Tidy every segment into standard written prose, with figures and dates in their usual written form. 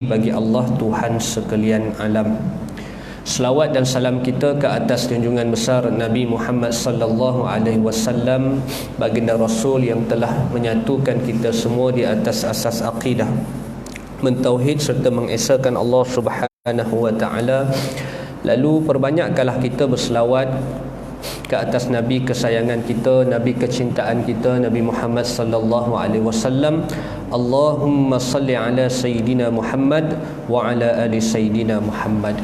bagi Allah Tuhan sekalian alam. Selawat dan salam kita ke atas junjungan besar Nabi Muhammad sallallahu alaihi wasallam, baginda Rasul yang telah menyatukan kita semua di atas asas akidah mentauhid serta mengesahkan Allah Subhanahu wa taala. Lalu perbanyakkanlah kita berselawat ke atas Nabi kesayangan kita, Nabi kecintaan kita, Nabi Muhammad sallallahu alaihi wasallam. Allahumma salli ala Sayyidina Muhammad wa ala ali Sayyidina Muhammad.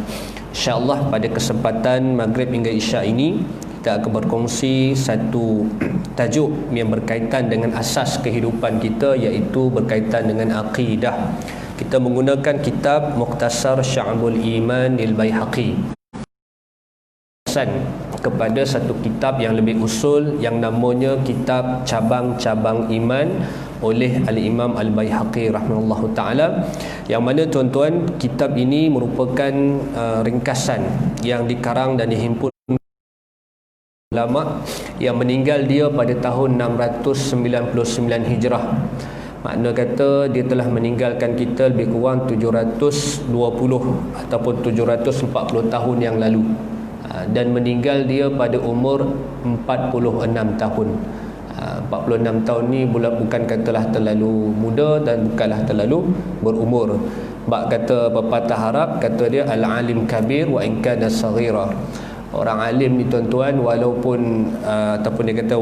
InsyaAllah pada kesempatan Maghrib hingga Isya ini kita akan berkongsi satu tajuk yang berkaitan dengan asas kehidupan kita, iaitu berkaitan dengan akidah. Kita menggunakan kitab Mukhtasar Sya'bul Iman Al-Baihaqi kepada satu kitab yang lebih usul yang namanya Kitab Cabang-Cabang Iman oleh Al-Imam Al-Baihaqi rahimahullahu ta'ala, yang mana tuan-tuan, kitab ini merupakan ringkasan yang dikarang dan dihimpun ulama yang meninggal dia pada tahun 699 Hijrah. Makna kata dia telah meninggalkan kita lebih kurang 720 ataupun 740 tahun yang lalu, dan meninggal dia pada umur 46 tahun. 46 tahun ni bukan katalah terlalu muda dan bukanlah terlalu berumur. Bak kata pepatah Arab, kata dia al-alim kabir wa in kana saghira. Orang alim ni tuan-tuan, walaupun ataupun dia kata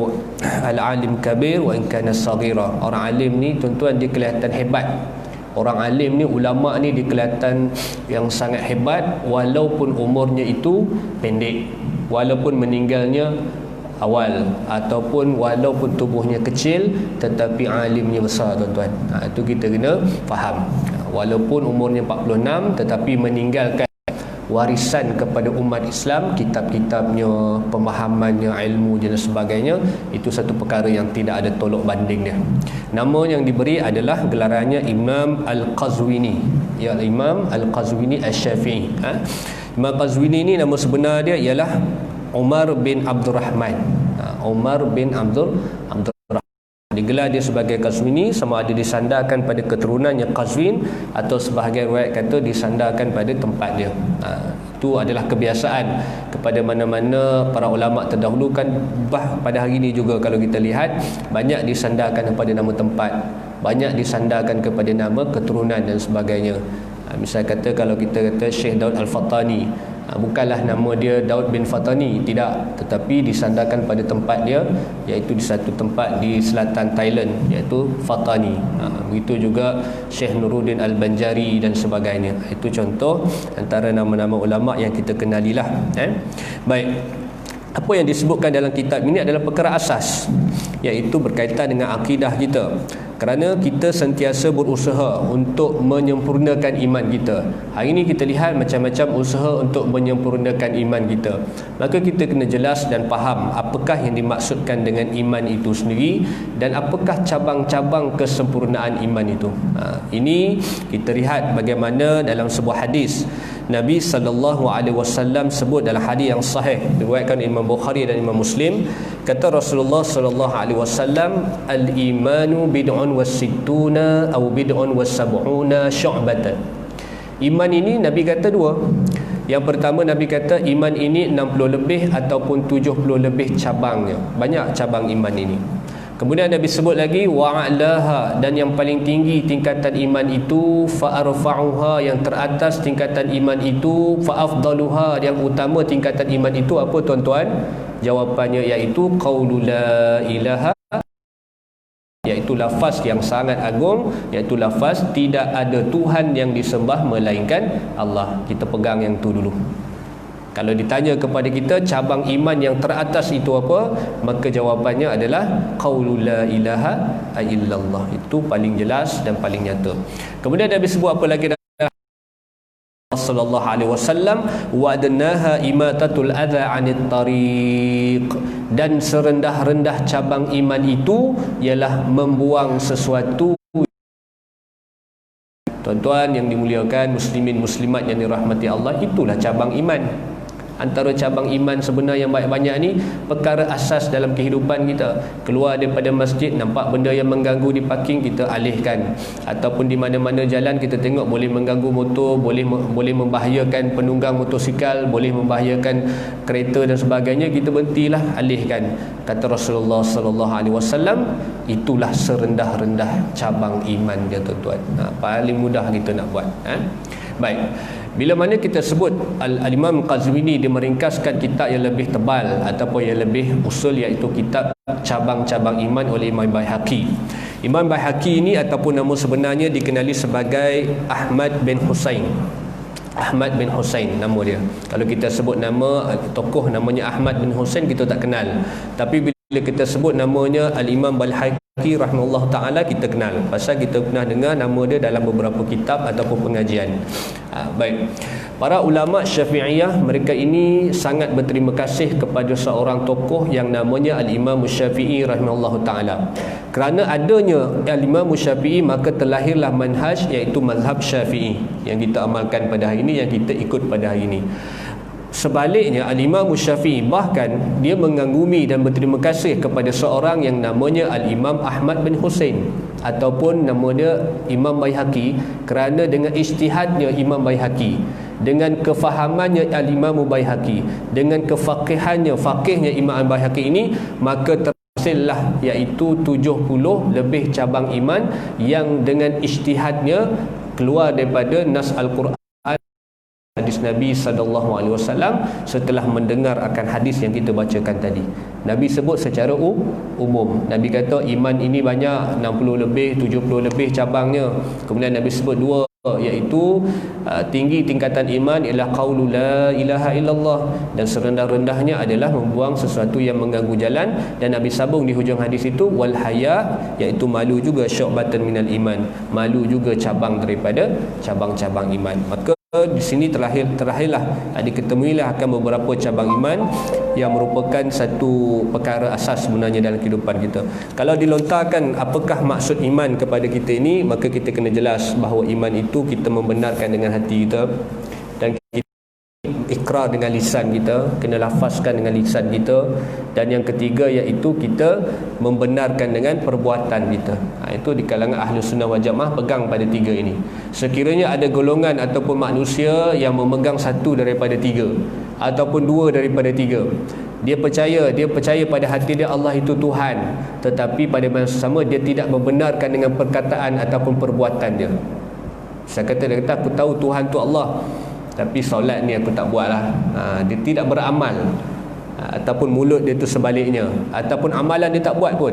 al-alim kabir wa in kana saghira. Orang alim ni tuan-tuan dia kelihatan hebat. Orang alim ni, ulama ni dia kelihatan yang sangat hebat walaupun umurnya itu pendek, walaupun meninggalnya awal, ataupun walaupun tubuhnya kecil tetapi alimnya besar tuan-tuan. Itu kita kena faham. Walaupun umurnya 46 tetapi meninggalkan warisan kepada umat Islam, kitab-kitabnya, pemahamannya, ilmu dan sebagainya, itu satu perkara yang tidak ada tolok banding dia. Nama yang diberi adalah gelarannya Imam Al-Qazwini, ya, Imam Al-Qazwini Asy-Syafi'i. Imam Qazwini ni nama sebenar dia ialah Umar bin Abdul Rahman. Umar bin Abdul Rahman. Digelar dia sebagai Qazwini, sama ada disandarkan pada keturunannya Qazwin atau sebahagian riwayat kata disandarkan pada tempat dia. Itu adalah kebiasaan kepada mana-mana para ulama terdahulu kan. Pada hari ini juga kalau kita lihat, banyak disandarkan kepada nama tempat, banyak disandarkan kepada nama keturunan dan sebagainya. Misal kata kalau kita kata Syekh Daud Al-Fatani, bukanlah nama dia Daud bin Fatani, tidak, tetapi disandarkan pada tempat dia, iaitu di satu tempat di selatan Thailand, iaitu Fatani. Begitu juga Syekh Nuruddin Al-Banjari dan sebagainya. Itu contoh antara nama-nama ulama yang kita kenalilah. Baik, apa yang disebutkan dalam kitab ini adalah perkara asas, iaitu berkaitan dengan akidah kita. Kerana kita sentiasa berusaha untuk menyempurnakan iman kita. Hari ini kita lihat macam-macam usaha untuk menyempurnakan iman kita. Maka kita kena jelas dan faham apakah yang dimaksudkan dengan iman itu sendiri, dan apakah cabang-cabang kesempurnaan iman itu. Ini kita lihat bagaimana dalam sebuah hadis Nabi sallallahu alaihi wasallam sebut dalam hadis yang sahih diriwayatkan Imam Bukhari dan Imam Muslim. Kata Rasulullah sallallahu alaihi wasallam, al-imanu bid'un wasittuna aw bid'un wasab'una syu'batan. Iman ini Nabi kata dua. Yang pertama Nabi kata iman ini 60 lebih ataupun 70 lebih cabangnya. Banyak cabang iman ini. Kemudian Nabi sebut lagi wa'alaha, dan yang paling tinggi tingkatan iman itu, fa'arfa'uha, yang teratas tingkatan iman itu, fa'afdaluha, yang utama tingkatan iman itu apa tuan-tuan? Jawapannya iaitu qaulu la ilaha, iaitu lafaz yang sangat agung, iaitu lafaz tidak ada Tuhan yang disembah melainkan Allah. Kita pegang yang tu dulu. Kalau ditanya kepada kita cabang iman yang teratas itu apa, maka jawapannya adalah qaulu la ilaha illallah. Itu paling jelas dan paling nyata. Kemudian Nabi sebut apa lagi sallallahu alaihi wasallam, wa adnaha imatatul adza 'anit tariq, dan serendah-rendah cabang iman itu ialah membuang sesuatu. Tuan-tuan yang dimuliakan, muslimin muslimat yang dirahmati Allah, itulah cabang iman. Antara cabang iman sebenar yang banyak ni, perkara asas dalam kehidupan kita. Keluar daripada masjid, nampak benda yang mengganggu di parking, kita alihkan. Ataupun di mana-mana jalan kita tengok boleh mengganggu motor, boleh membahayakan penunggang motosikal, boleh membahayakan kereta dan sebagainya, kita berhentilah, alihkan. Kata Rasulullah sallallahu alaihi wasallam, itulah serendah-rendah cabang iman dia, tuan-tuan. Paling mudah kita nak buat. Baik. Bila mana kita sebut Al-Imam Qazwini, dia meringkaskan kitab yang lebih tebal ataupun yang lebih usul, iaitu kitab Cabang-Cabang Iman oleh Imam Baihaqi. Imam Baihaqi ini ataupun nama sebenarnya dikenali sebagai Ahmad bin Husain. Ahmad bin Husain nama dia. Kalau kita sebut nama tokoh namanya Ahmad bin Husain, kita tak kenal. Tapi bila kita sebut namanya Al-Imam Baihaqi rahimahullah ta'ala, kita kenal. Pasal kita pernah dengar nama dia dalam beberapa kitab ataupun pengajian. Baik. Para ulama Syafi'iyah, mereka ini sangat berterima kasih kepada seorang tokoh yang namanya Al-Imam Syafi'i rahimahullah ta'ala. Kerana adanya Al-Imam Syafi'i, maka terlahirlah manhaj, iaitu mazhab Syafi'i yang kita amalkan pada hari ini, yang kita ikut pada hari ini. Sebaliknya, Al-Imam Syafi'i bahkan dia mengagumi dan berterima kasih kepada seorang yang namanya Al-Imam Ahmad bin Husain, ataupun nama dia Imam Baihaqi, kerana dengan ijtihadnya Imam Baihaqi, dengan kefahamannya Al-Imam Baihaqi, dengan faqihnya Imam Baihaqi ini, maka terhasillah iaitu 70 lebih cabang iman yang dengan ijtihadnya keluar daripada nas Al-Quran, hadis Nabi SAW, setelah mendengar akan hadis yang kita bacakan tadi. Nabi sebut secara umum. Nabi kata iman ini banyak, 60 lebih, 70 lebih cabangnya. Kemudian Nabi sebut dua, iaitu tinggi tingkatan iman ialah qaulu la ilaha illallah, dan serendah-rendahnya adalah membuang sesuatu yang mengganggu jalan. Dan Nabi sambung di hujung hadis itu, wal haya, iaitu malu juga, syu'batan minal iman, malu juga cabang daripada cabang-cabang iman. Maka di sini terlahirlah, diketemuilah akan beberapa cabang iman yang merupakan satu perkara asas sebenarnya dalam kehidupan kita. Kalau dilontarkan apakah maksud iman kepada kita ini, maka kita kena jelas bahawa iman itu kita membenarkan dengan hati kita, dan kita ikrar dengan lisan kita, kena lafazkan dengan lisan kita, dan yang ketiga iaitu kita membenarkan dengan perbuatan kita. Itu di kalangan ahli sunnah wal jamaah pegang pada tiga ini. Sekiranya ada golongan ataupun manusia yang memegang satu daripada tiga ataupun dua daripada tiga, dia percaya pada hati dia Allah itu Tuhan, tetapi pada masa sama dia tidak membenarkan dengan perkataan ataupun perbuatan dia. Dia kata aku tahu Tuhan tu Allah, tapi solat ni aku tak buat lah. Dia tidak beramal. Ataupun mulut dia tu sebaliknya, ataupun amalan dia tak buat pun.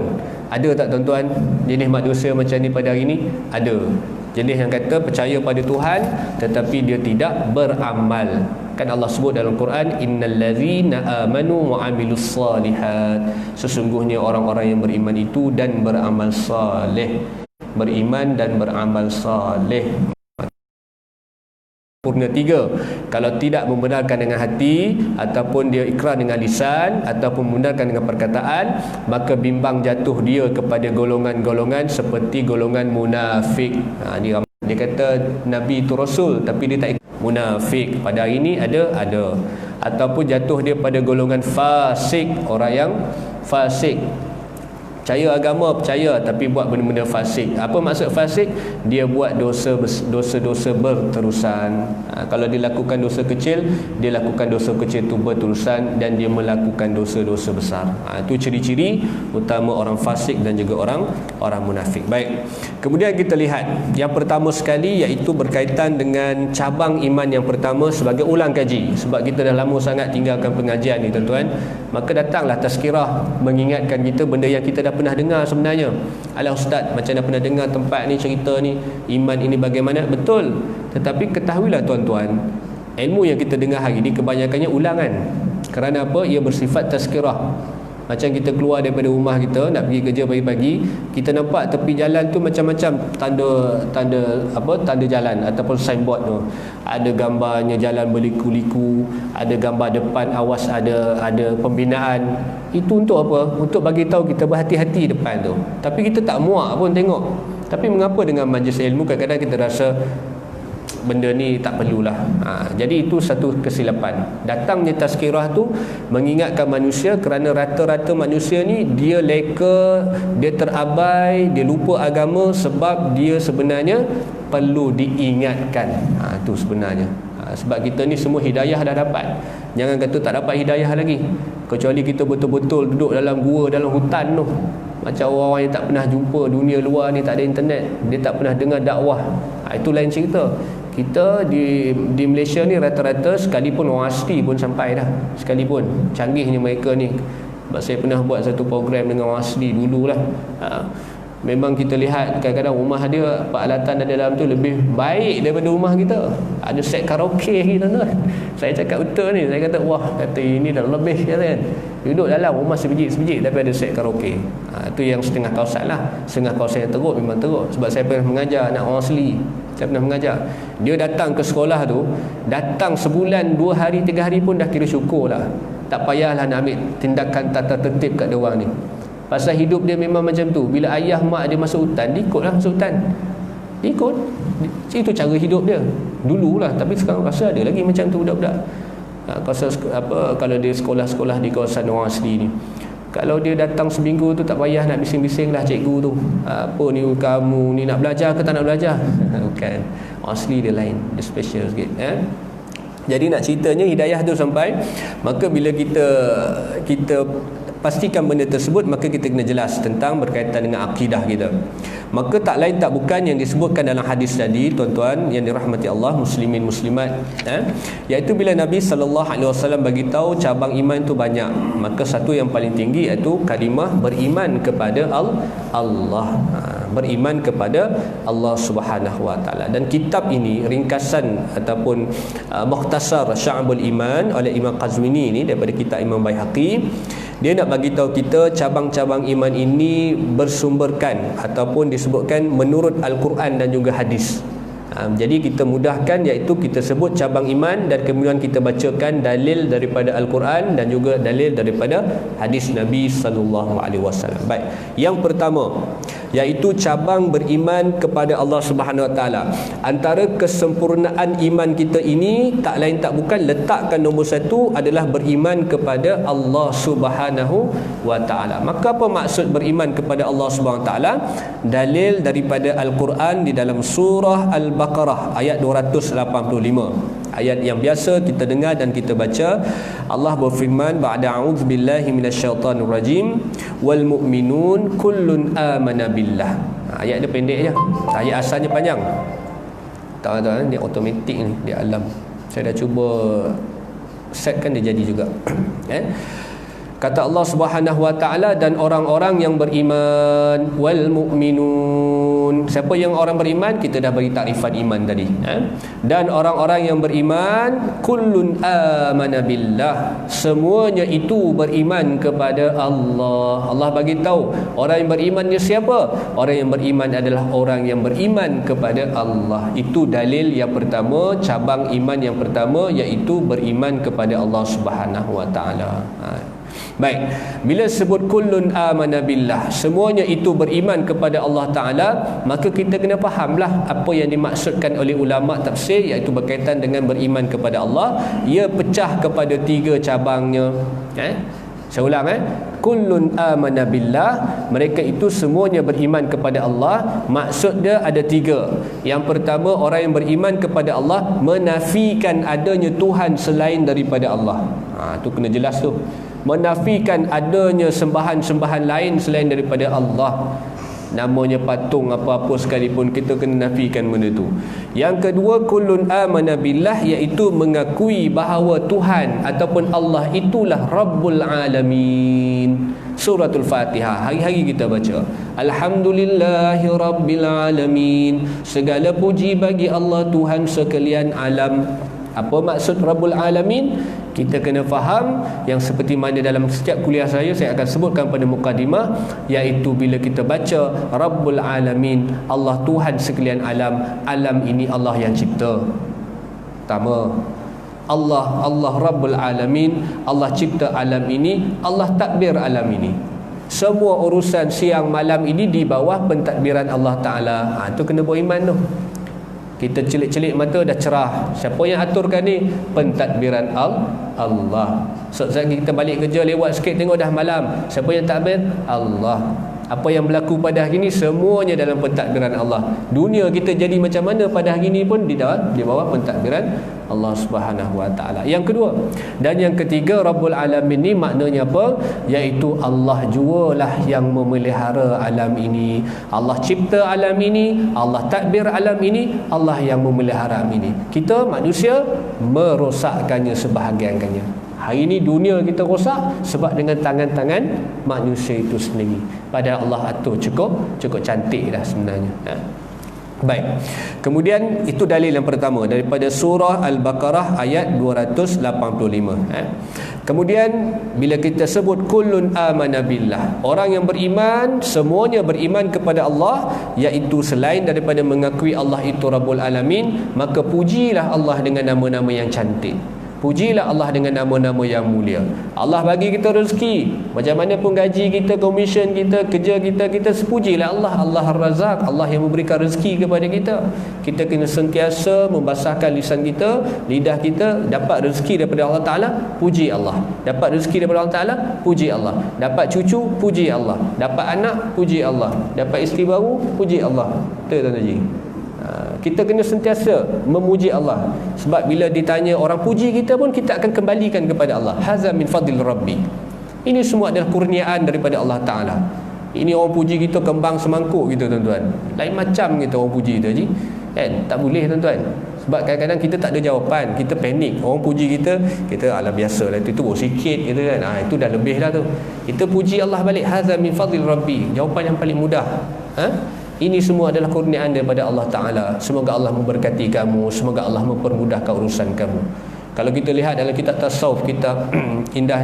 Ada tak tuan-tuan jenis manusia macam ni pada hari ni? Ada. Jenis yang kata percaya pada Tuhan tetapi dia tidak beramal. Kan Allah sebut dalam Quran, innal ladzina amanu wa amilus solihat, sesungguhnya orang-orang yang beriman itu dan beramal saleh. Beriman dan beramal saleh. Purna tiga. Kalau tidak membenarkan dengan hati, ataupun dia ikrar dengan lisan, ataupun membenarkan dengan perkataan, maka bimbang jatuh dia kepada golongan-golongan seperti golongan munafik. Dia kata Nabi itu Rasul, tapi dia tak ikut. Munafik pada hari ini ada. Ataupun jatuh dia pada golongan fasik, orang yang fasik. Percaya agama, percaya, tapi buat benda-benda fasik. Apa maksud fasik? Dia buat dosa-dosa berterusan. Kalau dia lakukan dosa kecil, dia lakukan dosa kecil itu berterusan, dan dia melakukan dosa-dosa besar. Itu ciri-ciri utama orang fasik dan juga orang munafik. Baik. Kemudian kita lihat yang pertama sekali, iaitu berkaitan dengan cabang iman yang pertama sebagai ulang kaji. Sebab kita dah lama sangat tinggalkan pengajian ni tuan-tuan, maka datanglah tazkirah mengingatkan kita benda yang kita dah pernah dengar sebenarnya. Alah ustaz, macam dah pernah dengar tempat ni cerita ni, iman ini bagaimana? Betul. Tetapi ketahuilah tuan-tuan, ilmu yang kita dengar hari ni kebanyakannya ulangan. Kerana apa? Ia bersifat tazkirah. Macam kita keluar daripada rumah kita nak pergi kerja pagi-pagi, kita nampak tepi jalan tu macam-macam tanda jalan ataupun signboard tu. Ada gambarnya jalan berliku-liku, ada gambar depan awas ada pembinaan. Itu untuk apa? Untuk bagi tahu kita berhati-hati depan tu. Tapi kita tak muak pun tengok. Tapi mengapa dengan majlis ilmu kadang-kadang kita rasa benda ni tak perlulah. Jadi itu satu kesilapan. Datangnya tazkirah tu mengingatkan manusia kerana rata-rata manusia ni dia leka, dia terabai, dia lupa agama sebab dia sebenarnya perlu diingatkan. Itu sebenarnya. Sebab kita ni semua hidayah dah dapat. Jangan kata tak dapat hidayah lagi. Kecuali kita betul-betul duduk dalam gua, dalam hutan tu. Macam orang-orang yang tak pernah jumpa dunia luar ni, tak ada internet, dia tak pernah dengar dakwah. Itu lain cerita. Kita di Malaysia ni rata-rata sekalipun orang asli pun sampai dah. Sekalipun canggihnya mereka ni. Sebab saya pernah buat satu program dengan orang asli dululah. Memang kita lihat kadang-kadang rumah dia, peralatan ada dalam tu lebih baik daripada rumah kita. Ada set karaoke kita tu. Saya cakap betul ni. Saya kata wah, kata ini dah lebih kan. Duduk dalam rumah sebiji-sebiji tapi ada set karaoke. Itu yang setengah kawasan lah. Setengah kawasan yang teruk memang teruk. Sebab saya pernah mengajar anak orang asli. Saya pernah mengajar. Dia datang ke sekolah tu, datang sebulan, 2 hari, 3 hari pun dah kira syukur lah. Tak payahlah nak ambil tindakan tata tertib kat dia orang ni. Pasal hidup dia memang macam tu. Bila ayah mak dia masuk hutan, dia ikutlah masuk hutan. Dia ikut. Itu cara hidup dia. Dululah, tapi sekarang rasa ada lagi macam tu budak-budak. Kalau dia sekolah-sekolah di kawasan orang asli ni, kalau dia datang seminggu tu tak payah nak bising-bising lah cikgu tu. Apa ni kamu ni nak belajar ke tak nak belajar? Bukan. Orang asli dia lain. Dia special sikit. Jadi nak ceritanya hidayah tu sampai, maka bila kita pastikan benda tersebut, maka kita kena jelas tentang berkaitan dengan akidah kita. Maka tak lain tak bukan yang disebutkan dalam hadis tadi, tuan-tuan yang dirahmati Allah, muslimin muslimat, iaitu bila Nabi SAW bagi tahu cabang iman itu banyak. Maka satu yang paling tinggi iaitu kalimah beriman kepada Allah. Beriman kepada Allah Subhanahu Wa Taala. Dan kitab ini ringkasan ataupun mukhtasar Sya'bul Iman oleh Imam Qazwini ni daripada kitab Imam Baihaqi. Dia nak bagi tahu kita cabang-cabang iman ini bersumberkan ataupun disebutkan menurut Al-Quran dan juga hadis. Jadi kita mudahkan, iaitu kita sebut cabang iman dan kemudian kita bacakan dalil daripada Al-Quran dan juga dalil daripada hadis Nabi SAW. Baik, yang pertama iaitu cabang beriman kepada Allah Subhanahu Wa Taala. Antara kesempurnaan iman kita ini tak lain tak bukan letakkan nombor satu adalah beriman kepada Allah Subhanahu Wa Taala. Maka apa maksud beriman kepada Allah Subhanahu Wa Taala? Dalil daripada Al-Quran di dalam surah Al-Baqarah ayat 285. Ayat yang biasa kita dengar dan kita baca. Allah berfirman, ba'da a'udzubillahi minasyaitanir rajim, wal mu'minun kullun amana billah. Ayat dia pendek je. Ayat asalnya panjang. Tahu-tahu dia automatik ni, dia alam. Saya dah cuba setkan dia jadi juga. Kata Allah Subhanahu Wa Taala, dan orang-orang yang beriman, wal mu'minun. Siapa yang orang beriman? Kita dah bagi takrifan iman tadi. Dan orang-orang yang beriman, kullun amana billah. Semuanya itu beriman kepada Allah. Allah bagi tahu orang yang beriman dia siapa? Orang yang beriman adalah orang yang beriman kepada Allah. Itu dalil yang pertama, cabang iman yang pertama, iaitu beriman kepada Allah Subhanahu Wa Taala. Baik, bila sebut kullun amana billah, semuanya itu beriman kepada Allah Ta'ala, maka kita kena fahamlah apa yang dimaksudkan oleh ulama tafsir, iaitu berkaitan dengan beriman kepada Allah. Ia pecah kepada 3 cabangnya. Saya ulang, kullun amana billah, mereka itu semuanya beriman kepada Allah. Maksud dia ada 3. Yang pertama, orang yang beriman kepada Allah menafikan adanya Tuhan selain daripada Allah. Itu kena jelas tu. Menafikan adanya sembahan-sembahan lain selain daripada Allah. Namanya patung apa-apa sekalipun, kita kena nafikan benda tu. Yang kedua, kullun amana billah, iaitu mengakui bahawa Tuhan ataupun Allah itulah Rabbul Alamin. Suratul Fatihah hari-hari kita baca, Alhamdulillahi Rabbil Alamin. Segala puji bagi Allah Tuhan sekalian alam. Apa maksud Rabbul Alamin? Kita kena faham yang seperti mana dalam setiap kuliah saya akan sebutkan pada mukadimah, iaitu bila kita baca Rabbul Alamin, Allah Tuhan sekalian alam. Alam ini Allah yang cipta. Pertama, Allah Rabbul Alamin, Allah cipta alam ini, Allah tadbir alam ini. Semua urusan siang malam ini di bawah pentadbiran Allah Ta'ala. Itu kena beriman tu. Kita celik-celik mata dah cerah. Siapa yang aturkan ni? Pentadbiran Allah. Saat kita balik kerja lewat sikit tengok dah malam. Siapa yang takbir? Allah. Apa yang berlaku pada hari ini semuanya dalam pentadbiran Allah. Dunia kita jadi macam mana pada hari ini pun di bawah pentadbiran Allah Subhanahu Wa Taala. Yang kedua dan yang ketiga, Rabbul Alamin ni maknanya apa? Iaitu Allah jualah yang memelihara alam ini. Allah cipta alam ini, Allah tadbir alam ini, Allah yang memelihara alam ini. Kita manusia merosakkannya sebahagiannya. Hari ini dunia kita rosak sebab dengan tangan-tangan manusia itu sendiri. Padahal Allah atur cukup cantik dah sebenarnya. Baik. Kemudian itu dalil yang pertama daripada surah Al-Baqarah ayat 285. Kemudian bila kita sebut kullun amana billah, orang yang beriman semuanya beriman kepada Allah, iaitu selain daripada mengakui Allah itu Rabbul Alamin, maka pujilah Allah dengan nama-nama yang cantik. Pujilah Allah dengan nama-nama yang mulia. Allah bagi kita rezeki, macam mana pun gaji kita, komisen kita, kerja kita sepujilah Allah. Allah Ar-Razzaq, Allah yang memberikan rezeki kepada kita. Kita kena sentiasa membasahkan lisan kita, lidah kita, dapat rezeki daripada Allah Ta'ala, puji Allah. Dapat rezeki daripada Allah Ta'ala, puji Allah. Dapat cucu, puji Allah. Dapat anak, puji Allah. Dapat isteri baru, puji Allah. Betul tak Haji? Kita kena sentiasa memuji Allah. Sebab bila ditanya orang puji kita pun, kita akan kembalikan kepada Allah. Haza min fadil Rabbi. Ini semua adalah kurniaan daripada Allah Ta'ala. Ini orang puji kita kembang semangkuk gitu tuan-tuan. Lain macam kita orang puji kita Haji, kan? Tak boleh tuan-tuan. Sebab kadang-kadang kita tak ada jawapan, kita panik. Orang puji kita alah biasalah, itu baru sikit gitu kan. Itu dah lebih dah tu. Kita puji Allah balik, haza min fadil Rabbi. Jawapan yang paling mudah. Ini semua adalah kurniaan daripada Allah Ta'ala. Semoga Allah memberkati kamu, semoga Allah mempermudahkan urusan kamu. Kalau kita lihat dalam kitab tasawuf, kitab indah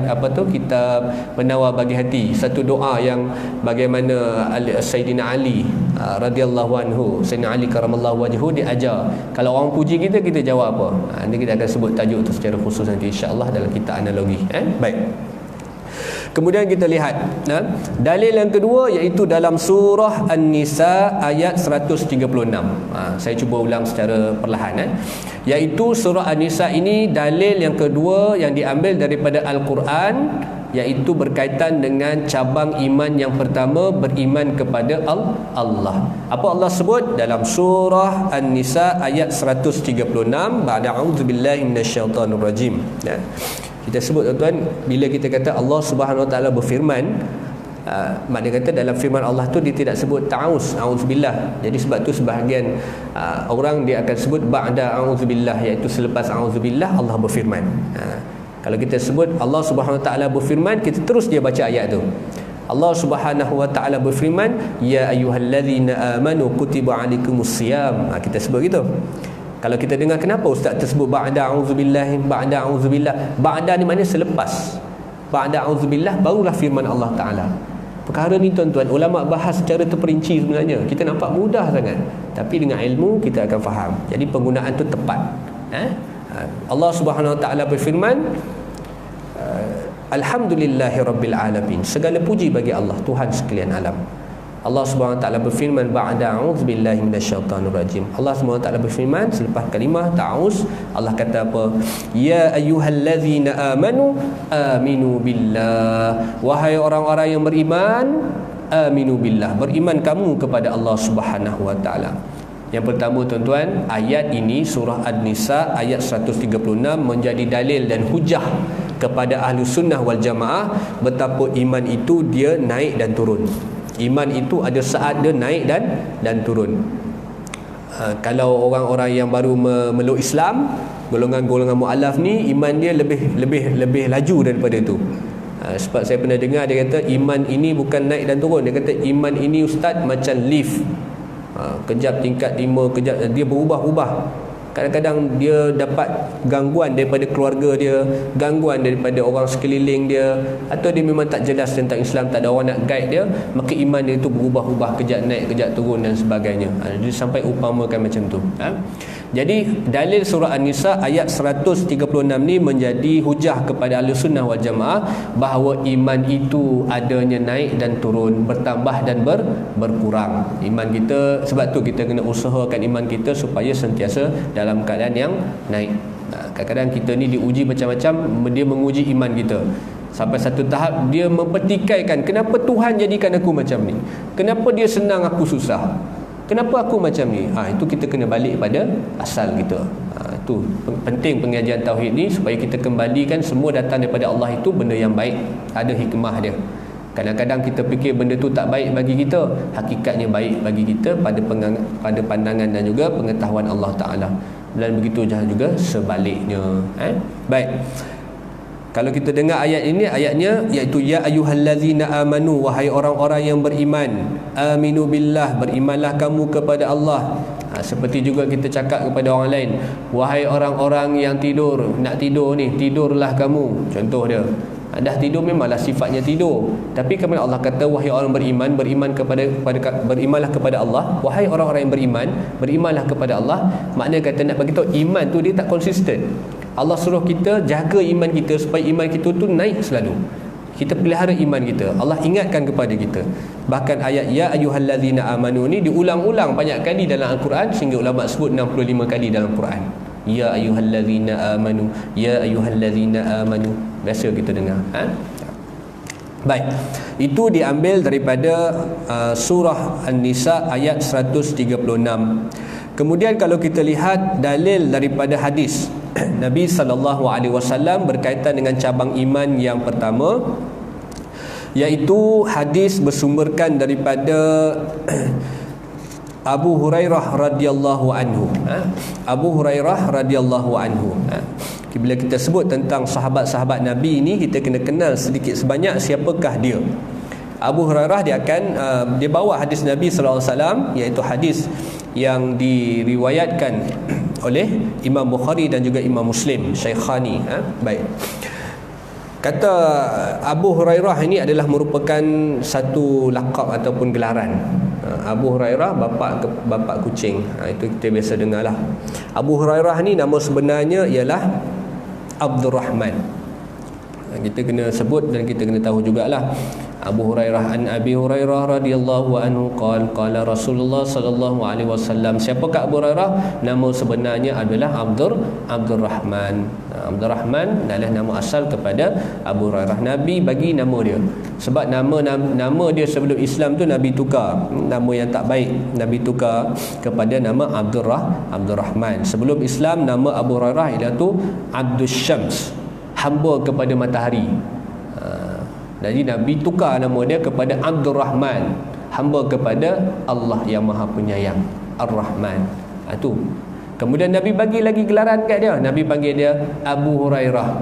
kitab penawar bagi hati, satu doa yang bagaimana Sayyidina Ali radhiyallahu anhu, Sayyidina Ali karamallahu wajhu, dia ajar kalau orang puji kita jawab apa. Nanti kita akan sebut tajuk itu secara khusus nanti insya-Allah dalam kitab analogi. Baik. Kemudian kita lihat dalil yang kedua, iaitu dalam surah An-Nisa ayat 136. Saya cuba ulang secara perlahan. Iaitu surah An-Nisa ini dalil yang kedua yang diambil daripada Al-Quran, iaitu berkaitan dengan cabang iman yang pertama, beriman kepada Allah. Apa Allah sebut dalam surah An-Nisa ayat 136? Ba'da a'udzubillahi minasyaitonir rajim. Kita sebut tuan-tuan, bila kita kata Allah Subhanahu Wa Taala berfirman, maknanya kata dalam firman Allah tu dia tidak sebut a'udzubillah. Jadi sebab tu sebahagian orang dia akan sebut ba'da a'udzubillah, iaitu selepas a'udzubillah Allah berfirman. Kalau kita sebut Allah Subhanahu Wa Taala berfirman, kita terus dia baca ayat tu. Allah Subhanahu Wa Taala berfirman, ya ayyuhallazina amanu kutiba alaikumusiyam. Kita sebut gitu. Kalau kita dengar kenapa ustaz tersebut ba'da a'udzubillah, ba'da ni maknanya selepas. Ba'da a'udzubillah barulah firman Allah Ta'ala. Perkara ni tuan-tuan, ulama bahas secara terperinci sebenarnya. Kita nampak mudah sangat, tapi dengan ilmu kita akan faham. Jadi penggunaan tu tepat. Allah Subhanahu Wa Ta'ala berfirman, alhamdulillahirabbil alamin. Segala puji bagi Allah, Tuhan sekalian alam. Allah Subhanahu Wa Taala berfirman ba'da a'udzubillahi minasyaitonir rajim. Allah Subhanahu Wa Taala berfirman selepas kalimah ta'awuz, Allah kata apa? Ya ayyuhallazina amanu aminu billah. Wahai orang-orang yang beriman, aminu billah, beriman kamu kepada Allah Subhanahu Wa Taala. Yang pertama tuan-tuan, ayat ini surah An-Nisa ayat 136 menjadi dalil dan hujah kepada ahli sunnah wal jamaah betapa iman itu dia naik dan turun. Iman itu ada saat dia naik dan turun. Kalau orang-orang yang baru meluk Islam, golongan-golongan mualaf ni, iman dia lebih laju daripada itu. Sebab saya pernah dengar dia kata iman ini bukan naik dan turun. Dia kata iman ini ustaz macam lift. Kejap tingkat 5, kejap dia berubah-ubah. Kadang-kadang dia dapat gangguan daripada keluarga dia, gangguan daripada orang sekeliling dia, atau dia memang tak jelas tentang Islam, tak ada orang nak guide dia, maka iman dia tu berubah-ubah, kejap naik, kejap turun dan sebagainya. Jadi sampai upamakan macam tu. Jadi dalil surah An-Nisa ayat 136 ni menjadi hujah kepada Ahlussunnah wal Jamaah bahawa iman itu adanya naik dan turun, bertambah dan berkurang. Iman kita, sebab tu kita kena usahakan iman kita supaya sentiasa dalam keadaan yang naik. Kadang-kadang kita ni diuji macam-macam, dia menguji iman kita. Sampai satu tahap dia mempertikaikan, kenapa Tuhan jadikan aku macam ni? Kenapa dia senang aku susah? Kenapa aku macam ni? Itu kita kena balik pada asal kita. Itu penting pengajian tauhid ni, supaya kita kembalikan semua datang daripada Allah itu benda yang baik, ada hikmah dia. Kadang-kadang kita fikir benda tu tak baik bagi kita, hakikatnya baik bagi kita pada pandangan dan juga pengetahuan Allah Ta'ala. Dan begitu juga sebaliknya. Baik. Kalau kita dengar ayat ini, ayatnya iaitu ya ayyuhallazina amanu, wahai orang-orang yang beriman, aminu billah, berimanlah kamu kepada Allah. Seperti juga kita cakap kepada orang lain, wahai orang-orang yang tidur, nak tidur ni, tidurlah kamu. Contoh dia, dah tidur memanglah sifatnya tidur, tapi kemudian Allah kata wahai orang beriman, berimanlah kepada Allah. Wahai orang-orang yang beriman, berimanlah kepada Allah. Maknanya kata nak bagi tahu iman tu dia tak konsisten. Allah suruh kita jaga iman kita supaya iman kita tu naik selalu. Kita pelihara iman kita. Allah ingatkan kepada kita. Bahkan ayat ya ayyuhallazina amanu ni diulang-ulang banyak kali dalam Al-Quran, sehingga ulama sebut 65 kali dalam Quran. Ya ayyuhallazina amanu, ya ayyuhallazina amanu. Biasa kita dengar. Baik. Itu diambil daripada surah An-Nisa ayat 136. Kemudian kalau kita lihat dalil daripada hadis Nabi SAW berkaitan dengan cabang iman yang pertama, iaitu hadis bersumberkan daripada Abu Hurairah radhiyallahu anhu. Abu Hurairah radhiyallahu anhu. Bila kita sebut tentang sahabat-sahabat Nabi ini, kita kena kenal sedikit sebanyak siapakah dia. Abu Hurairah dia bawa hadis Nabi SAW, iaitu hadis yang diriwayatkan oleh Imam Bukhari dan juga Imam Muslim, Syaikhani. Baik. Kata Abu Hurairah ini adalah merupakan satu laqab ataupun gelaran. Abu Hurairah bapa kucing. Itu kita biasa dengarlah. Abu Hurairah ni nama sebenarnya ialah Abdul Rahman. Kita kena sebut dan kita kena tahu jugalah. Abu Hurairah an Abi Hurairah radhiyallahu anhu qala Rasulullah sallallahu alaihi wasallam. Siapakah Abu Hurairah? Nama sebenarnya adalah Abdul Rahman. Abdul Rahman adalah nama asal kepada Abu Hurairah. Nabi bagi nama dia. Sebab nama dia sebelum Islam tu Nabi tukar. Nama yang tak baik Nabi tukar kepada nama Abdul Rahman. Sebelum Islam nama Abu Hurairah ialah tu Abdul Syams, hamba kepada matahari. Jadi Nabi tukar nama dia kepada Abdul Rahman, hamba kepada Allah yang Maha Penyayang, Ar-Rahman. Itu. Kemudian Nabi bagi lagi gelaran kat dia. Nabi panggil dia Abu Hurairah.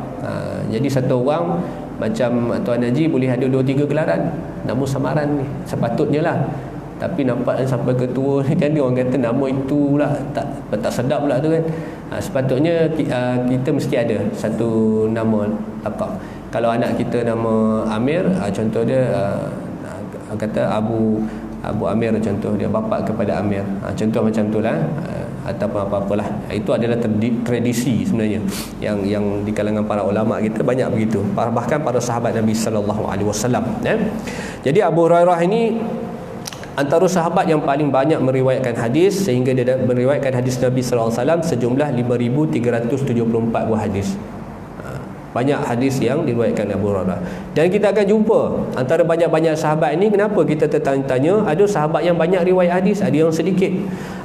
Jadi satu orang macam Tuan Haji boleh ada 2-3 gelaran, nama samaran ni. Sepatutnya lah. Tapi nampak sampai ketua ni kan, dia orang kata nama itu pula tak sedap pula tu kan. Sepatutnya kita mesti ada satu nama laqab. Kalau anak kita nama Amir, contoh dia kata Abu Amir, contoh dia bapa kepada Amir. Contoh macam itulah, ataupun apa-apalah. Itu adalah tradisi sebenarnya yang di kalangan para ulama kita banyak begitu. Bahkan para sahabat Nabi sallallahu alaihi wasallam. Jadi Abu Hurairah ini antara sahabat yang paling banyak meriwayatkan hadis, sehingga dia meriwayatkan hadis Nabi sallallahu alaihi wasallam sejumlah 5374 buah hadis. Banyak hadis yang diriwayatkan Abu Hurairah. Dan kita akan jumpa antara banyak-banyak sahabat ini, kenapa kita tertanya-tanya, ada sahabat yang banyak riwayat hadis, ada yang sedikit.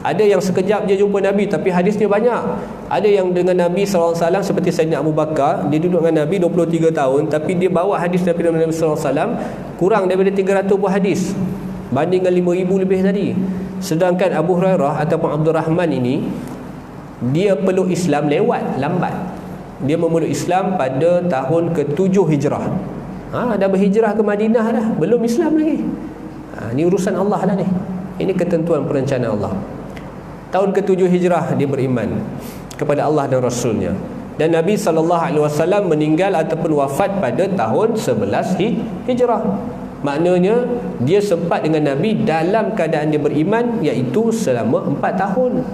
Ada yang sekejap je jumpa Nabi tapi hadisnya banyak. Ada yang dengan Nabi SAW seperti Sayyidina Abu Bakar, dia duduk dengan Nabi 23 tahun tapi dia bawa hadis daripada Nabi SAW kurang daripada 300 buah hadis, banding dengan 5,000 lebih tadi. Sedangkan Abu Hurairah ataupun Abdul Rahman ini, dia peluk Islam lambat. Dia memeluk Islam pada tahun ke-7 Hijrah. Dah berhijrah ke Madinah dah, belum Islam lagi. Ini urusan Allah lah ni. Ini ketentuan perencanaan Allah. Tahun ke-7 Hijrah dia beriman kepada Allah dan Rasulnya. Dan Nabi SAW meninggal ataupun wafat pada tahun 11 Hijrah. Maknanya dia sempat dengan Nabi dalam keadaan dia beriman, iaitu selama 4 tahun.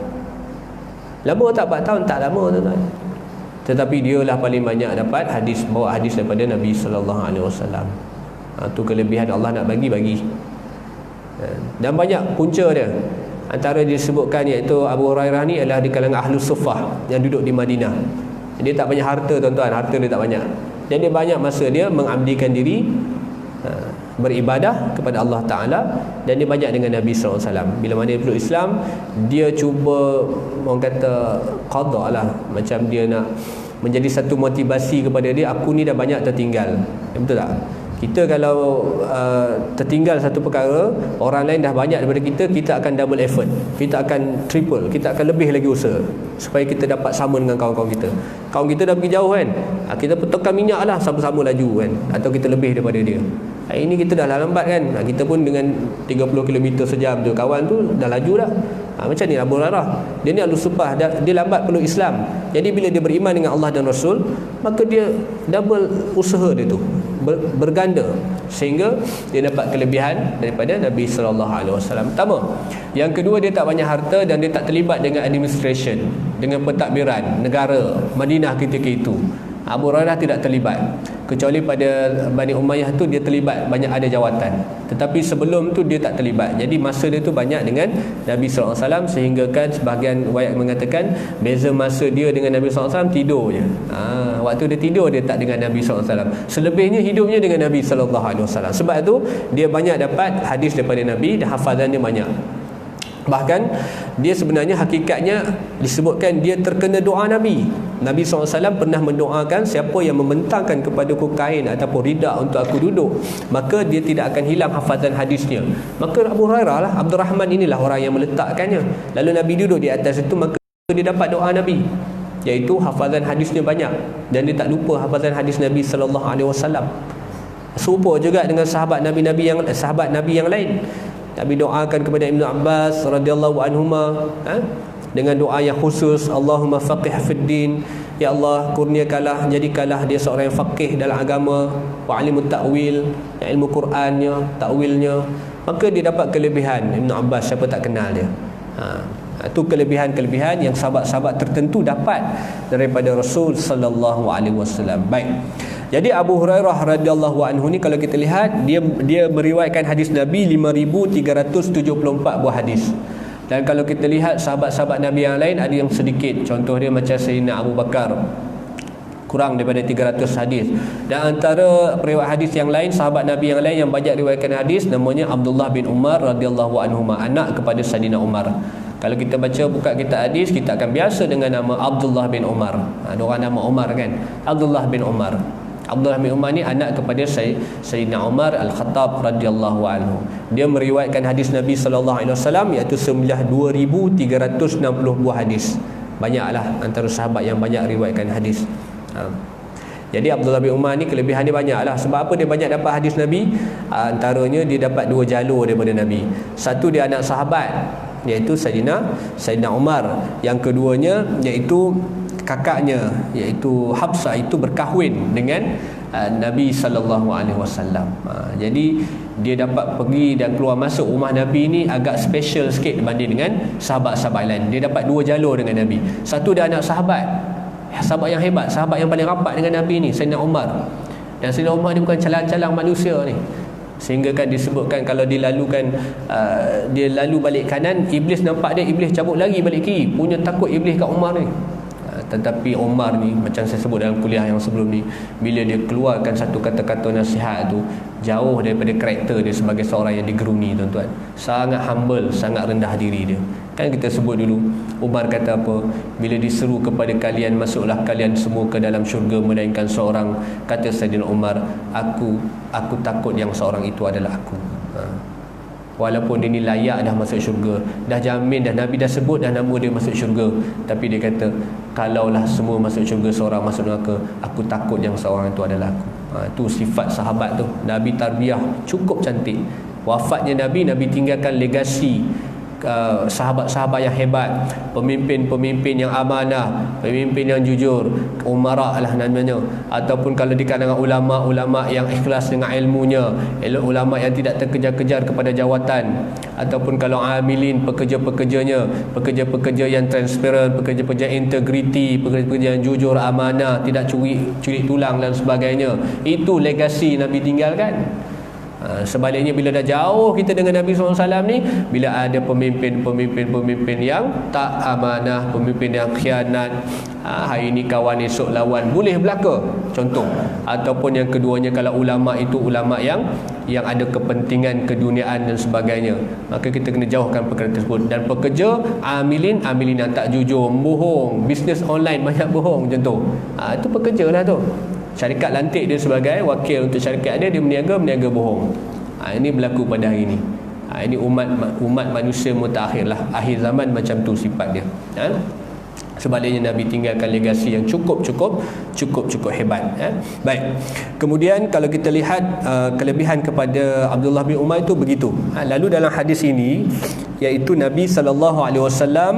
Lama tak 4 tahun? Tak lama, tuan-tuan. Tetapi dialah paling banyak dapat hadis, bawa hadis daripada Nabi sallallahu alaihi wasallam. Tu kelebihan Allah nak bagi. Dan banyak punca dia. Antara disebutkan iaitu Abu Hurairah ni adalah di kalangan Ahlus Suffah yang duduk di Madinah. Dia tak banyak harta, tuan-tuan. Harta dia tak banyak. Dan dia banyak masa dia mengabdikan diri, beribadah kepada Allah Ta'ala. Dan dia banyak dengan Nabi SAW. Bila mana dia peluk Islam, dia cuba, orang kata, qada lah, macam dia nak menjadi satu motivasi kepada dia. Aku ni dah banyak tertinggal. Betul tak? Kita kalau tertinggal satu perkara, orang lain dah banyak daripada kita, kita akan double effort, kita akan triple, kita akan lebih lagi usaha supaya kita dapat sama dengan kawan-kawan kita. Kawan kita dah pergi jauh kan, kita petokkan minyak lah, sama-sama laju kan, atau kita lebih daripada dia. Ini kita dah lambat kan, kita pun dengan 30 km sejam tu, kawan tu dah laju dah. Macam ni Abu Hurairah, dia ni Ahlus Suffah, dia lambat peluk Islam. Jadi bila dia beriman dengan Allah dan Rasul, maka dia double usaha dia tu, berganda, sehingga dia dapat kelebihan daripada Nabi sallallahu alaihi wasallam. Pertama, yang kedua, dia tak banyak harta dan dia tak terlibat dengan administration, dengan pentadbiran negara Madinah ketika itu. Abu Hurairah tidak terlibat, kecuali pada Bani Umayyah tu dia terlibat, banyak ada jawatan. Tetapi sebelum tu dia tak terlibat. Jadi masa dia tu banyak dengan Nabi sallallahu alaihi wasallam, sehingga kan sebahagian riwayat mengatakan beza masa dia dengan Nabi sallallahu alaihi wasallam tidur je. Waktu dia tidur dia tak dengan Nabi sallallahu alaihi wasallam. Selebihnya hidupnya dengan Nabi sallallahu alaihi wasallam. Sebab tu dia banyak dapat hadis daripada Nabi dan hafazan dia banyak. Bahkan dia sebenarnya hakikatnya disebutkan dia terkena doa Nabi. Nabi SAW pernah mendoakan, siapa yang membentangkan kepadaku kain ataupun ridak untuk aku duduk, maka dia tidak akan hilang hafazan hadisnya. Maka Abu Hurairah lah, Abdul Rahman inilah orang yang meletakkannya. Lalu Nabi duduk di atas itu, maka dia dapat doa Nabi, iaitu hafazan hadisnya banyak. Dan dia tak lupa hafazan hadis Nabi SAW. Serupa juga dengan sahabat Nabi yang lain. Nabi doakan kepada Ibnu Abbas radhiyallahu anhuma dengan doa yang khusus, Allahumma faqih fid din, ya Allah kurniakanlah, jadikanlah dia seorang yang faqih dalam agama, wa alimut ta'wil, ilmu Qurannya, ta'wilnya. Maka dia dapat kelebihan. Ibnu Abbas, siapa tak kenal dia? Itu kelebihan-kelebihan yang sahabat-sahabat tertentu dapat daripada Rasul sallallahu alaihi wasallam. Baik. Jadi Abu Hurairah radhiyallahu anhu ni, kalau kita lihat, dia meriwayatkan hadis Nabi 5374 buah hadis. Dan kalau kita lihat sahabat-sahabat Nabi yang lain, ada yang sedikit. Contoh dia macam Sayyidina Abu Bakar, kurang daripada 300 hadis. Dan antara periwayat hadis yang lain, sahabat Nabi yang lain yang banyak riwayatkan hadis, namanya Abdullah bin Umar radhiyallahu anhuma, anak kepada Sayyidina Umar. Kalau kita buka kitab hadis, kita akan biasa dengan nama Abdullah bin Umar. Ada orang nama Umar kan, Abdullah bin Umar. Abdullah bin Umar ni anak kepada Sayyidina Umar Al-Khattab radhiyallahu anhu. Dia meriwayatkan hadis Nabi sallallahu alaihi wasallam, iaitu sejumlah 2360 buah hadis. Banyaklah antara sahabat yang banyak riwayatkan hadis. Jadi Abdullah bin Umar ni kelebihan dia banyaklah. Sebab apa dia banyak dapat hadis Nabi? Antaranya dia dapat 2 jalur daripada Nabi. Satu, dia anak sahabat, iaitu Sayyidina Umar. Yang keduanya iaitu kakaknya, iaitu Hafsah, itu berkahwin dengan Nabi sallallahu alaihi wasallam. Jadi dia dapat pergi dan keluar masuk rumah Nabi ni agak special sikit berbanding dengan sahabat-sahabat lain. Dia dapat 2 jalur dengan Nabi. Satu, dia anak sahabat yang hebat, sahabat yang paling rapat dengan Nabi ni, Sayyidina Umar. Dan Sayyidina Umar ni bukan calang-calang manusia ni, sehingga kan disebutkan kalau dia lalu balik kanan, iblis nampak dia, iblis cabut lagi balik kiri. Punya takut iblis kat Umar ni. Tetapi Umar ni, macam saya sebut dalam kuliah yang sebelum ni, bila dia keluarkan satu kata-kata nasihat tu, jauh daripada karakter dia sebagai seorang yang digeruni, tuan-tuan. Sangat humble, sangat rendah diri dia. Kan kita sebut dulu, Umar kata apa? Bila diseru kepada kalian, masuklah kalian semua ke dalam syurga melainkan seorang. Kata Sayyidina Umar, aku takut yang seorang itu adalah aku. Walaupun dia ni layak dah masuk syurga, dah jamin dah, Nabi dah sebut dah nama dia masuk syurga, tapi dia kata, kalaulah semua masuk syurga, seorang masuk neraka, aku takut yang seorang itu adalah aku. Itu sifat sahabat tu. Nabi tarbiyah cukup cantik. Wafatnya Nabi tinggalkan legasi sahabat-sahabat yang hebat, pemimpin-pemimpin yang amanah, pemimpin yang jujur, umara lah namanya, ataupun kalau di kalangan ulama-ulama yang ikhlas dengan ilmunya, ulama yang tidak terkejar-kejar kepada jawatan, ataupun kalau amilin, pekerja-pekerjanya, pekerja-pekerja yang transparan, pekerja-pekerja integriti, pekerja-pekerja yang jujur, amanah, tidak curi tulang dan sebagainya. Itu legasi Nabi tinggalkan. Sebaliknya bila dah jauh kita dengan Nabi SAW ni, bila ada pemimpin yang tak amanah, pemimpin yang khianat, hari ni kawan esok lawan, boleh berlaku contoh. Ataupun yang keduanya, kalau ulama itu ulama yang ada kepentingan keduniaan dan sebagainya, maka kita kena jauhkan perkara tersebut. Dan pekerja amilin yang tak jujur, bohong, bisnes online banyak bohong contoh, itu pekerja lah tu. Syarikat lantik dia sebagai wakil untuk syarikat dia berniaga bohong. Ini berlaku pada hari ini. Ini umat manusia mutakhir lah, akhir zaman macam tu sifat dia. Sebaliknya Nabi tinggalkan legasi yang cukup hebat. Baik. Kemudian kalau kita lihat kelebihan kepada Abdullah bin Umar itu begitu. Lalu dalam hadis ini, iaitu Nabi SAW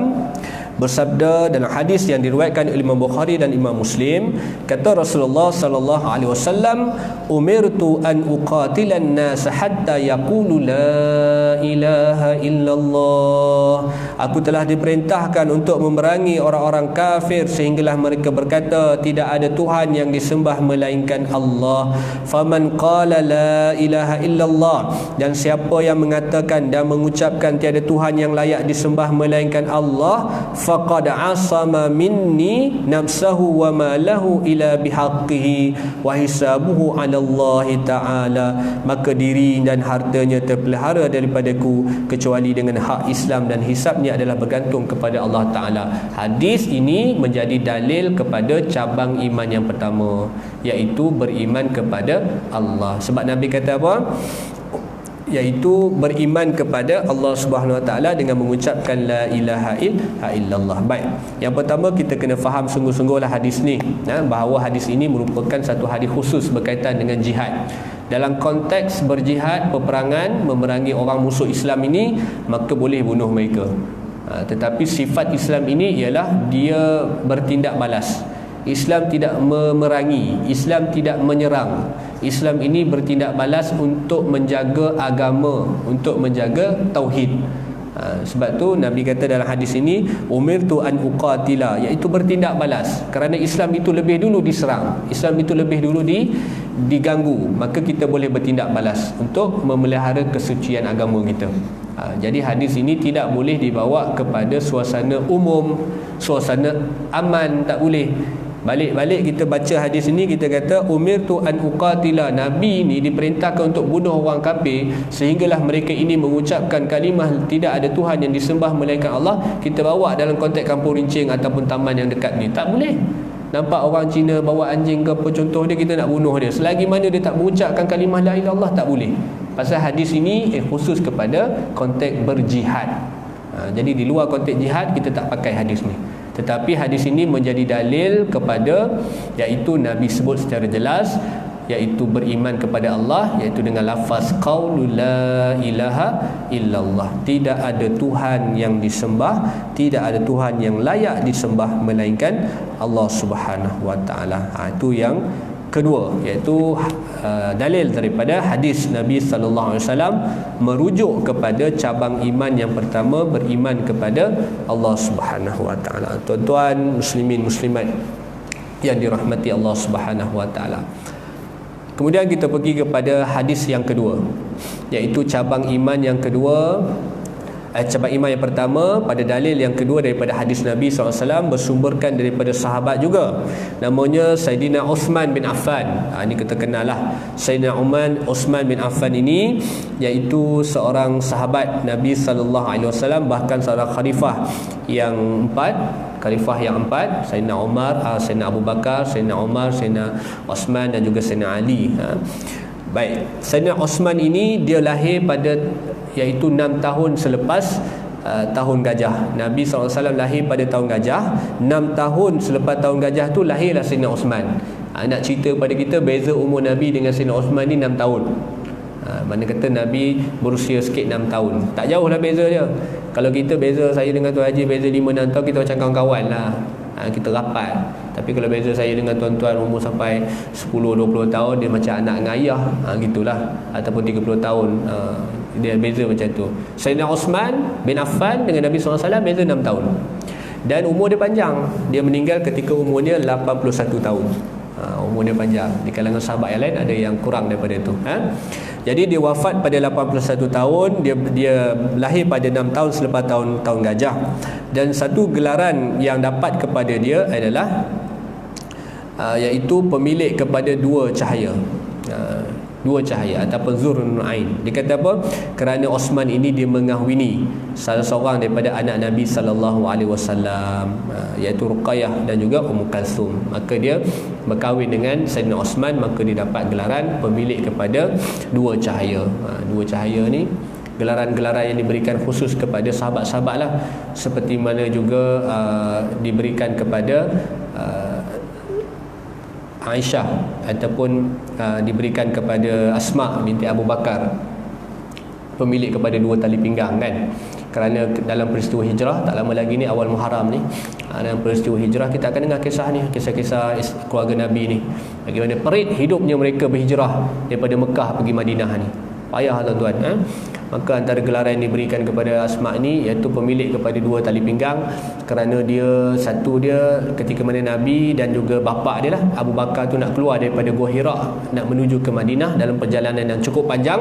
bersabda dalam hadis yang diriwayatkan oleh Imam Bukhari dan Imam Muslim, kata Rasulullah sallallahu alaihi wasallam, umirtu an uqatilan nas hatta yaqulu la ilaha illallah. Aku telah diperintahkan untuk memerangi orang-orang kafir sehinggalah mereka berkata tidak ada Tuhan yang disembah melainkan Allah. Faman qala la ilaha illallah, dan siapa yang mengatakan dan mengucapkan tiada Tuhan yang layak disembah melainkan Allah, faqad asama minni nafsahu wa ma lahu ila bihaqqihi wa hisabuhu 'ala Allah taala, maka diri dan hartanya terpelihara daripadaku kecuali dengan hak Islam, dan hisabnya adalah bergantung kepada Allah taala. Hadis ini menjadi dalil kepada cabang iman yang pertama, iaitu beriman kepada Allah. Sebab Nabi kata apa? Iaitu beriman kepada Allah Subhanahu Wa Taala dengan mengucapkan la ilaha illallah. Baik. Yang pertama kita kena faham sungguh-sungguhlah hadis ni, bahawa hadis ini merupakan satu hadis khusus berkaitan dengan jihad. Dalam konteks berjihad, peperangan, memerangi orang musuh Islam ini, maka boleh bunuh mereka. Tetapi sifat Islam ini ialah dia bertindak balas. Islam tidak memerangi, Islam tidak menyerang. Islam ini bertindak balas untuk menjaga agama, untuk menjaga tauhid. Sebab tu Nabi kata dalam hadis ini, umirtu an uqatila, iaitu bertindak balas. Kerana Islam itu lebih dulu diserang, Islam itu lebih dulu diganggu, maka kita boleh bertindak balas untuk memelihara kesucian agama kita. Jadi hadis ini tidak boleh dibawa kepada suasana umum, suasana aman, tak boleh. Balik-balik kita baca hadis ini, kita kata umirtu an uqatila, Nabi ini diperintahkan untuk bunuh orang kafir sehinggalah mereka ini mengucapkan kalimah tidak ada Tuhan yang disembah melainkan Allah. Kita bawa dalam konteks kampung rincing ataupun taman yang dekat ni, tak boleh. Nampak orang Cina bawa anjing ke apa contoh dia, kita nak bunuh dia selagi mana dia tak mengucapkan kalimah la ilaha illallah, tak boleh. Pasal hadis ini khusus kepada konteks berjihad. Jadi di luar konteks jihad kita tak pakai hadis ni. Tetapi hadis ini menjadi dalil kepada, iaitu Nabi sebut secara jelas, iaitu beriman kepada Allah, iaitu dengan lafaz qaulu la ilaha illallah. Tidak ada Tuhan yang disembah, tidak ada Tuhan yang layak disembah melainkan Allah Subhanahu Wa Taala. Itu yang kedua, iaitu dalil daripada hadis Nabi sallallahu alaihi wasallam merujuk kepada cabang iman yang pertama, beriman kepada Allah Subhanahu Wa Taala. Tuan-tuan muslimin muslimat yang dirahmati Allah Subhanahu Wa Taala. Kemudian kita pergi kepada hadis yang kedua, iaitu cabang iman yang kedua. Cabang iman yang pertama pada dalil yang kedua daripada hadis Nabi SAW, bersumberkan daripada sahabat juga, namanya Sayyidina Uthman bin Affan. Ini kita kenal lah Sayyidina Uthman bin Affan ini, iaitu seorang sahabat Nabi SAW, bahkan seorang khalifah yang empat, Sayyidina Umar, Sayyidina Abu Bakar, Sayyidina Umar, Sayyidina Uthman dan juga Sayyidina Ali. Baik, Sayyidina Uthman ini dia lahir pada, iaitu 6 tahun selepas tahun gajah. Nabi SAW lahir pada tahun gajah, 6 tahun selepas tahun gajah tu lahirlah Sayyidina Uthman. Nak cerita pada kita beza umur Nabi dengan Sayyidina Uthman ni 6 tahun. Mana kata Nabi berusia sikit 6 tahun, tak jauh lah beza dia. Kalau kita beza saya dengan Tuan Haji beza 5-6 tahun, kita macam kawan-kawan lah. Kita rapat. Tapi kalau beza saya dengan tuan-tuan umur sampai 10-20 tahun, dia macam anak dengan ayah, gitulah. Ataupun 30 tahun, dia beza macam tu. Sayyidina Osman bin Affan dengan Nabi SAW beza 6 tahun. Dan umur dia panjang. Dia meninggal ketika umurnya 81 tahun. Umur dia panjang. Di kalangan sahabat yang lain ada yang kurang daripada itu. Jadi dia wafat pada 81 tahun. Dia lahir pada 6 tahun selepas tahun Gajah. Dan satu gelaran yang dapat kepada dia adalah iaitu pemilik kepada dua cahaya. Dua cahaya ataupun Zurrun Ain. Dia kata apa? Kerana Osman ini dia mengahwini salah seorang daripada anak Nabi sallallahu alaihi wasallam, iaitu Ruqayyah dan juga Ummu Kalsum. Maka dia berkahwin dengan Sayyidina Osman, maka dia dapat gelaran pemilik kepada dua cahaya. Dua cahaya ni gelaran-gelaran yang diberikan khusus kepada sahabat-sahabat lah, seperti mana juga diberikan kepada Aisyah ataupun diberikan kepada Asma binti Abu Bakar, pemilik kepada dua tali pinggang kan. Kerana dalam peristiwa hijrah, tak lama lagi ni awal Muharram ni, dalam peristiwa hijrah kita akan dengar kisah ni, kisah-kisah keluarga Nabi ni, bagaimana perit hidupnya mereka berhijrah daripada Mekah pergi Madinah ni. Payah tuan-tuan. Maka antara gelaran yang diberikan kepada Asma ni iaitu pemilik kepada dua tali pinggang, kerana dia satu, dia ketika mana Nabi dan juga bapa dia lah Abu Bakar tu nak keluar daripada Gua Hira nak menuju ke Madinah dalam perjalanan yang cukup panjang,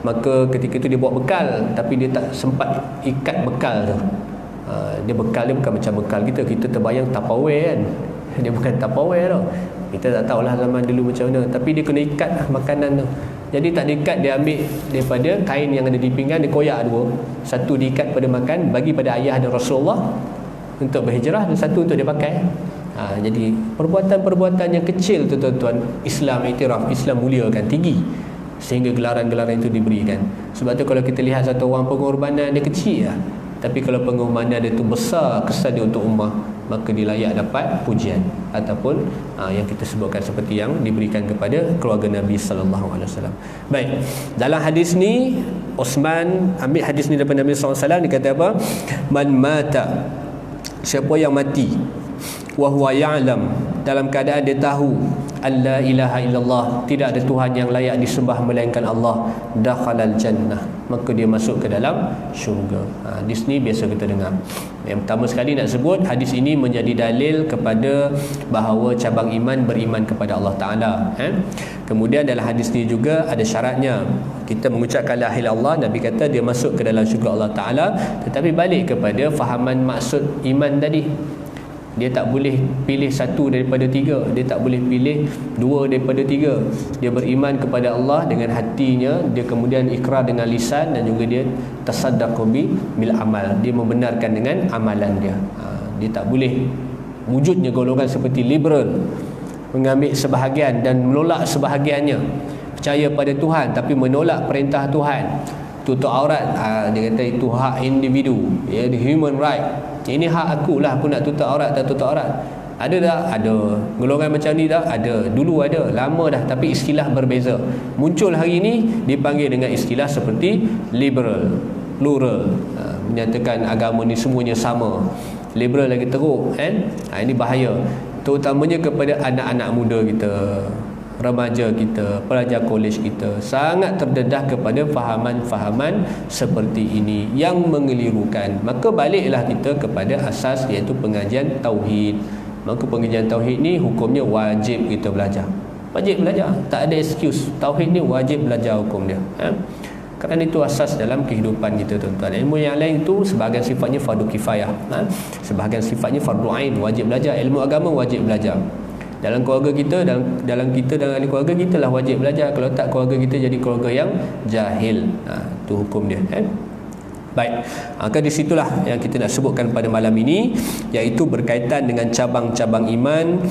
maka ketika itu dia bawa bekal, tapi dia tak sempat ikat bekal tu. Dia bekal dia bukan macam bekal kita terbayang Tupperware kan. Dia bukan Tupperware tau. Kita tak tahulah zaman dulu macam mana, tapi dia kena ikat makanan tu. Jadi tak diikat, dia ambil daripada kain yang ada di pinggang, dia koyak dua. Satu diikat pada makan, bagi pada ayah dan Rasulullah untuk berhijrah, dan satu untuk dia pakai. Jadi perbuatan-perbuatan yang kecil tu tuan-tuan, Islam iktiraf, Islam muliakan tinggi, sehingga gelaran-gelaran itu diberikan. Sebab tu kalau kita lihat satu orang pengorbanan dia kecil lah, tapi kalau pengorbanan dia tu besar kesan dia untuk ummah, maka dia layak dapat pujian ataupun yang kita sebutkan seperti yang diberikan kepada keluarga Nabi sallallahu alaihi wasallam. Baik, dalam hadis ni Osman ambil hadis ni daripada Nabi sallallahu alaihi wasallam, dia kata apa? Man mata, siapa yang mati, wa huwa ya'lam, dalam keadaan dia tahu alla ilaha illallah, tidak ada Tuhan yang layak disembah melainkan Allah, dakhalal jannah, maka dia masuk ke dalam syurga. Hadis ni biasa kita dengar. Yang pertama sekali nak sebut, hadis ini menjadi dalil kepada bahawa cabang iman beriman kepada Allah Ta'ala. Kemudian dalam hadis ni juga ada syaratnya. Kita mengucapkan la ilaha illallah, Nabi kata dia masuk ke dalam syurga Allah Ta'ala. Tetapi balik kepada fahaman maksud iman tadi, dia tak boleh pilih satu daripada tiga, dia tak boleh pilih dua daripada tiga. Dia beriman kepada Allah dengan hatinya, dia kemudian ikrar dengan lisan, dan juga dia tasaddaqu bil amal, dia membenarkan dengan amalan dia. Dia tak boleh wujudnya golongan seperti liberal, mengambil sebahagian dan menolak sebahagiannya, percaya pada Tuhan tapi menolak perintah Tuhan. Tutup aurat, dia kata itu hak individu, ya, human right. Ini hak aku lah, aku nak tutup aurat tak tutup aurat. Ada tak? Ada. Golongan macam ni tak? Ada. Dulu ada, lama dah, tapi istilah berbeza. Muncul hari ini dipanggil dengan istilah seperti liberal, plural, menyatakan agama ni semuanya sama. Liberal lagi teruk kan? Ini bahaya, terutamanya kepada anak-anak muda kita, remaja kita, pelajar kolej kita, sangat terdedah kepada fahaman-fahaman seperti ini yang mengelirukan. Maka baliklah kita kepada asas, iaitu pengajian tauhid. Maka pengajian tauhid ni hukumnya wajib kita belajar. Wajib belajar, tak ada excuse. Tauhid ni wajib belajar hukum dia. Kerana itu asas dalam kehidupan kita tuan-tuan. Ilmu yang lain tu sebahagian sifatnya fardu kifayah, sebahagian sifatnya fardu ain, wajib belajar. Ilmu agama wajib belajar. Dalam keluarga kita, dalam kita dan ahli keluarga kita lah wajib belajar. Kalau tak, keluarga kita jadi keluarga yang jahil. Itu hukum dia. Baik, maka di situlah yang kita nak sebutkan pada malam ini, iaitu berkaitan dengan cabang-cabang iman,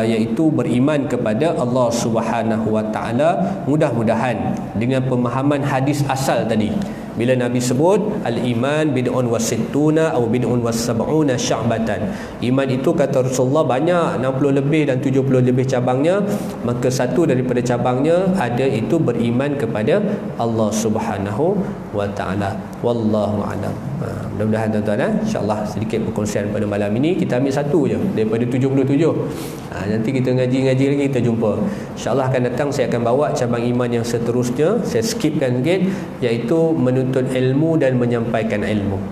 iaitu beriman kepada Allah Subhanahu Wa Taala. Mudah-mudahan dengan pemahaman hadis asal tadi, Bila Nabi sebut al-iman bid'un wa sittuna atau bid'un wa sab'una sya'batan, iman itu kata Rasulullah banyak, 60 lebih dan 70 lebih cabangnya. Maka satu daripada cabangnya ada itu beriman kepada Allah Subhanahu wa taala. Wallahu a'lam. Mudah-mudahan tuan-tuan, insya-Allah sedikit perkongsian pada malam ini. Kita ambil satu je daripada 77. Nanti kita ngaji-ngaji lagi, kita jumpa. InsyaAllah akan datang saya akan bawa cabang iman yang seterusnya. Saya skipkan sikit, iaitu menuntut ilmu dan menyampaikan ilmu.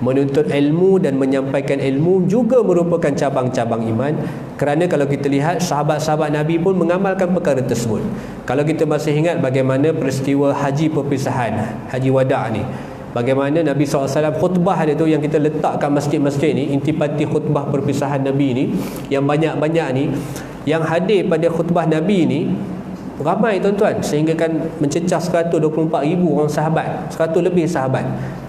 Menuntut ilmu dan menyampaikan ilmu juga merupakan cabang-cabang iman. Kerana kalau kita lihat sahabat-sahabat Nabi pun mengamalkan perkara tersebut. Kalau kita masih ingat bagaimana peristiwa haji perpisahan, haji wada' ni, bagaimana Nabi SAW khutbah dia tu yang kita letakkan masjid-masjid ni, intipati khutbah perpisahan Nabi ni, yang banyak-banyak ni, yang hadir pada khutbah Nabi ni ramai tuan-tuan, sehingga kan mencecah 124,000 orang sahabat, 100 lebih sahabat.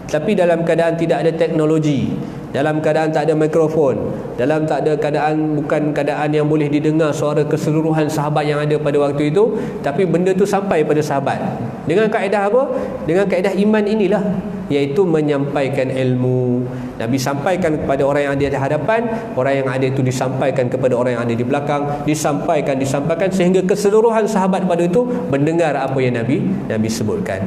Tapi dalam keadaan tidak ada teknologi, dalam keadaan tak ada mikrofon, dalam tak ada keadaan, bukan keadaan yang boleh didengar suara keseluruhan sahabat yang ada pada waktu itu, tapi benda tu sampai pada sahabat. Dengan kaedah apa? Dengan kaedah iman inilah, iaitu menyampaikan ilmu. Nabi sampaikan kepada orang yang ada di hadapan, orang yang ada itu disampaikan kepada orang yang ada di belakang, disampaikan sehingga keseluruhan sahabat pada itu mendengar apa yang Nabi sebutkan.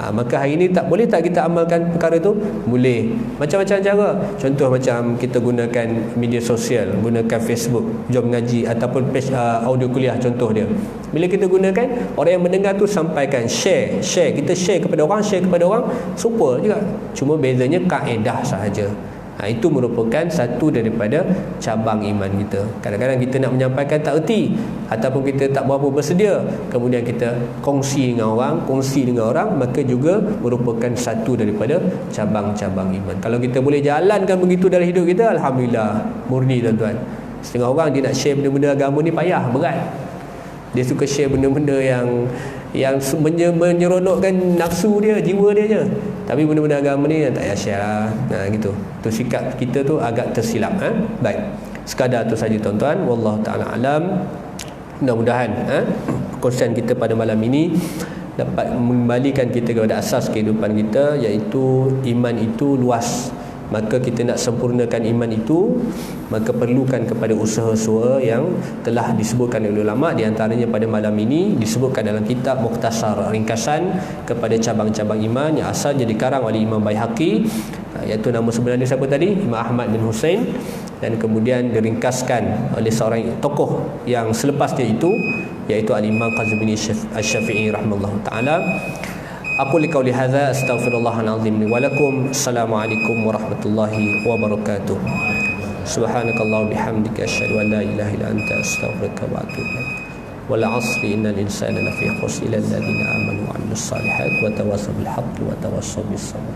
Maka hari ini boleh tak kita amalkan perkara itu? Boleh. Macam-macam cara. Contoh macam kita gunakan media sosial, gunakan Facebook, jom ngaji ataupun page audio kuliah, contoh dia. Bila kita gunakan, orang yang mendengar tu sampaikan, share. Kita share kepada orang, super juga. Cuma bezanya kaedah sahaja. Itu merupakan satu daripada cabang iman kita. Kadang-kadang kita nak menyampaikan tak erti, ataupun kita tak berapa bersedia, kemudian kita kongsi dengan orang, maka juga merupakan satu daripada cabang-cabang iman. Kalau kita boleh jalankan begitu dalam hidup kita, alhamdulillah, murni tuan-tuan. Setengah orang dia nak share benda-benda agama ni payah, berat. Dia suka share benda-benda yang menyeronokkan nafsu dia, jiwa dia je. Tapi benda-benda agama ni tak payah share lah. Gitu. Tu sikap kita tu agak tersilap. Baik. Sekadar tu saja tuan-tuan. Wallahu ta'ala alam. Mudah-mudahan konsen kita pada malam ini dapat mengembalikan kita kepada asas kehidupan kita, iaitu iman itu luas. Maka kita nak sempurnakan iman itu, maka perlukan kepada usaha-usaha yang telah disebutkan oleh ulama. Di antaranya pada malam ini disebutkan dalam kitab Mukhtasar, ringkasan kepada cabang-cabang iman yang asalnya dikarang oleh Imam Baihaqi, iaitu nama sebenarnya siapa tadi? Imam Ahmad bin Husain, dan kemudian diringkaskan oleh seorang tokoh yang selepasnya itu, iaitu Al-Imam Qazwini Asy-Syafi'i rahimahullah ta'ala. Aku liqauli hadza astaghfirullahal azim li wa lakum. Assalamualaikum warahmatullahi wabarakatuh. Subhanakallah bihamdika asyhadu an la ilaha illa anta astaghfiruka wa atubu ilaik. Wal 'asri innal insana lafi khusr illa alladziina aamanu wa 'amilus salihati wa tawassaw bil haqqi wa tawassaw bis sabr.